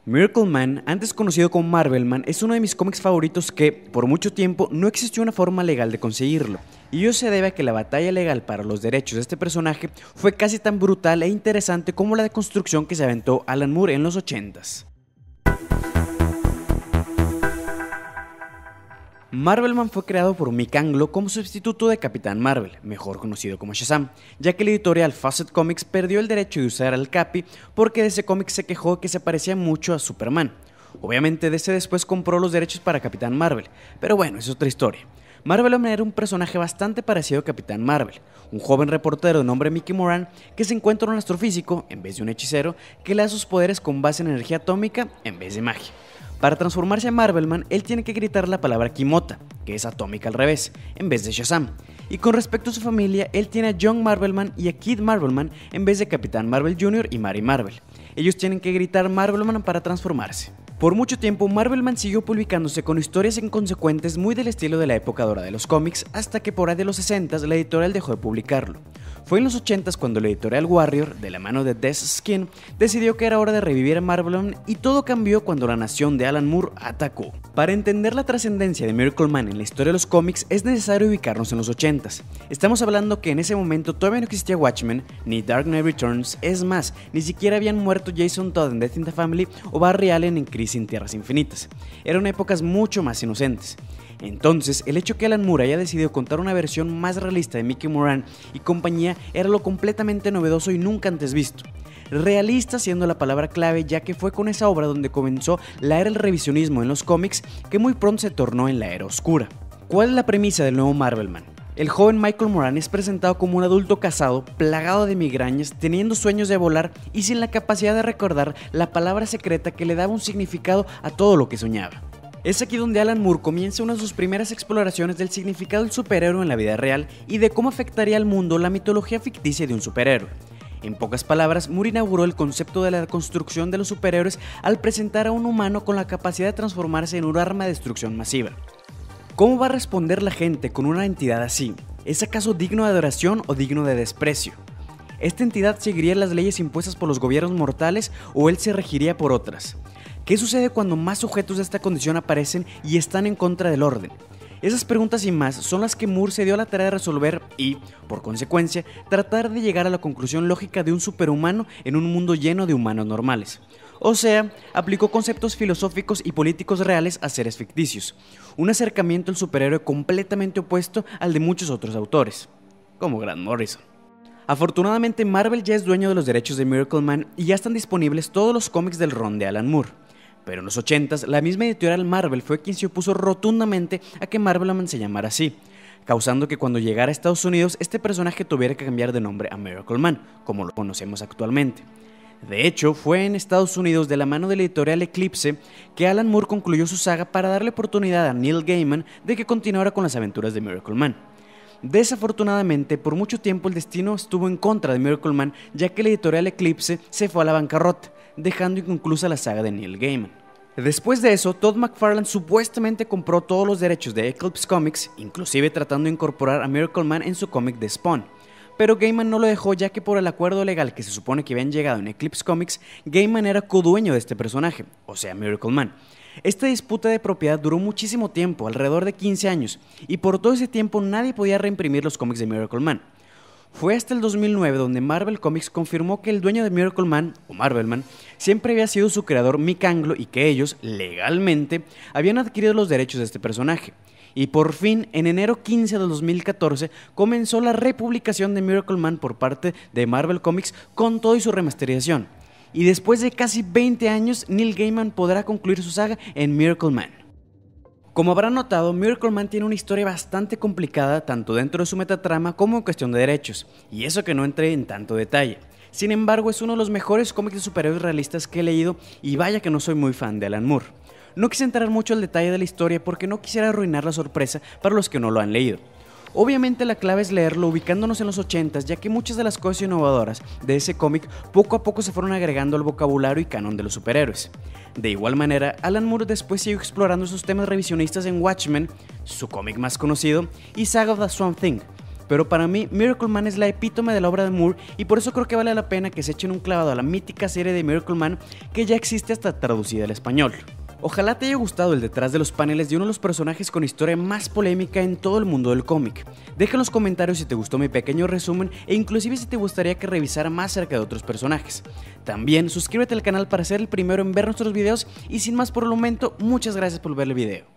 Miracle Man, antes conocido como Marvel Man, es uno de mis cómics favoritos que, por mucho tiempo, no existió una forma legal de conseguirlo, y ello se debe a que la batalla legal para los derechos de este personaje fue casi tan brutal e interesante como la deconstrucción que se aventó Alan Moore en los 80s. Marvel Man fue creado por Mick Anglo como sustituto de Capitán Marvel, mejor conocido como Shazam, ya que la editorial Fawcett Comics perdió el derecho de usar al Capi porque DC Comics se quejó que se parecía mucho a Superman. Obviamente DC después compró los derechos para Capitán Marvel, pero bueno, es otra historia. Marvel Man era un personaje bastante parecido a Capitán Marvel, un joven reportero de nombre Mickey Moran que se encuentra un astrofísico, en vez de un hechicero, que le da sus poderes con base en energía atómica en vez de magia. Para transformarse en Marvel Man, él tiene que gritar la palabra Kimota, que es atómica al revés, en vez de Shazam. Y con respecto a su familia, él tiene a John Marvel Man y a Kid Marvel Man en vez de Capitán Marvel Jr. y Mary Marvel. Ellos tienen que gritar Marvel Man para transformarse. Por mucho tiempo, Marvel Man siguió publicándose con historias inconsecuentes muy del estilo de la época dorada de los cómics, hasta que por ahí de los 60s la editorial dejó de publicarlo. Fue en los 80s cuando la editorial Warrior, de la mano de Des Skin, decidió que era hora de revivir a Marvel Man, y todo cambió cuando la nación de Alan Moore atacó. Para entender la trascendencia de Miracle Man en la historia de los cómics es necesario ubicarnos en los 80s. Estamos hablando que en ese momento todavía no existía Watchmen, ni Dark Knight Returns, es más, ni siquiera habían muerto Jason Todd en Death in the Family o Barry Allen en Crisis en Tierras Infinitas. Eran épocas mucho más inocentes. Entonces, el hecho que Alan Moore haya decidido contar una versión más realista de Mickey Moran y compañía era lo completamente novedoso y nunca antes visto. Realista siendo la palabra clave, ya que fue con esa obra donde comenzó la era del revisionismo en los cómics, que muy pronto se tornó en la era oscura. ¿Cuál es la premisa del nuevo Marvel Man? El joven Michael Moran es presentado como un adulto casado, plagado de migrañas, teniendo sueños de volar y sin la capacidad de recordar la palabra secreta que le daba un significado a todo lo que soñaba. Es aquí donde Alan Moore comienza una de sus primeras exploraciones del significado del superhéroe en la vida real y de cómo afectaría al mundo la mitología ficticia de un superhéroe. En pocas palabras, Moore inauguró el concepto de la construcción de los superhéroes al presentar a un humano con la capacidad de transformarse en un arma de destrucción masiva. ¿Cómo va a responder la gente con una entidad así? ¿Es acaso digno de adoración o digno de desprecio? ¿Esta entidad seguiría las leyes impuestas por los gobiernos mortales o él se regiría por otras? ¿Qué sucede cuando más sujetos de esta condición aparecen y están en contra del orden? Esas preguntas y más son las que Moore se dio a la tarea de resolver y, por consecuencia, tratar de llegar a la conclusión lógica de un superhumano en un mundo lleno de humanos normales. O sea, aplicó conceptos filosóficos y políticos reales a seres ficticios, un acercamiento al superhéroe completamente opuesto al de muchos otros autores, como Grant Morrison. Afortunadamente, Marvel ya es dueño de los derechos de Miracle Man y ya están disponibles todos los cómics del run de Alan Moore. Pero en los 80s, la misma editorial Marvel fue quien se opuso rotundamente a que Marvel Man se llamara así, causando que cuando llegara a Estados Unidos este personaje tuviera que cambiar de nombre a Miracle Man, como lo conocemos actualmente. De hecho, fue en Estados Unidos, de la mano de la editorial Eclipse, que Alan Moore concluyó su saga para darle oportunidad a Neil Gaiman de que continuara con las aventuras de Miracle Man. Desafortunadamente, por mucho tiempo el destino estuvo en contra de Miracle Man, ya que la editorial Eclipse se fue a la bancarrota, dejando inconclusa la saga de Neil Gaiman. Después de eso, Todd McFarlane supuestamente compró todos los derechos de Eclipse Comics, inclusive tratando de incorporar a Miracle Man en su cómic de Spawn. Pero Gaiman no lo dejó, ya que por el acuerdo legal que se supone que habían llegado en Eclipse Comics, Gaiman era codueño de este personaje, o sea Miracle Man. Esta disputa de propiedad duró muchísimo tiempo, alrededor de 15 años, y por todo ese tiempo nadie podía reimprimir los cómics de Miracle Man. Fue hasta el 2009 donde Marvel Comics confirmó que el dueño de Miracle Man, o Marvel Man, siempre había sido su creador Mick Anglo y que ellos, legalmente, habían adquirido los derechos de este personaje. Y por fin, en enero 15 de 2014, comenzó la republicación de Miracle Man por parte de Marvel Comics con todo y su remasterización. Y después de casi 20 años, Neil Gaiman podrá concluir su saga en Miracle Man. Como habrán notado, Miracle Man tiene una historia bastante complicada tanto dentro de su metatrama como en cuestión de derechos, y eso que no entré en tanto detalle. Sin embargo, es uno de los mejores cómics de superhéroes realistas que he leído y vaya que no soy muy fan de Alan Moore. No quise entrar mucho al detalle de la historia porque no quisiera arruinar la sorpresa para los que no lo han leído. Obviamente la clave es leerlo ubicándonos en los 80s, ya que muchas de las cosas innovadoras de ese cómic poco a poco se fueron agregando al vocabulario y canon de los superhéroes. De igual manera, Alan Moore después siguió explorando esos temas revisionistas en Watchmen, su cómic más conocido, y Saga of the Swamp Thing, pero para mí Miracle Man es la epítome de la obra de Moore y por eso creo que vale la pena que se echen un clavado a la mítica serie de Miracle Man que ya existe hasta traducida al español. Ojalá te haya gustado el detrás de los paneles de uno de los personajes con historia más polémica en todo el mundo del cómic. Deja en los comentarios si te gustó mi pequeño resumen e inclusive si te gustaría que revisara más acerca de otros personajes. También suscríbete al canal para ser el primero en ver nuestros videos y sin más por el momento, muchas gracias por ver el video.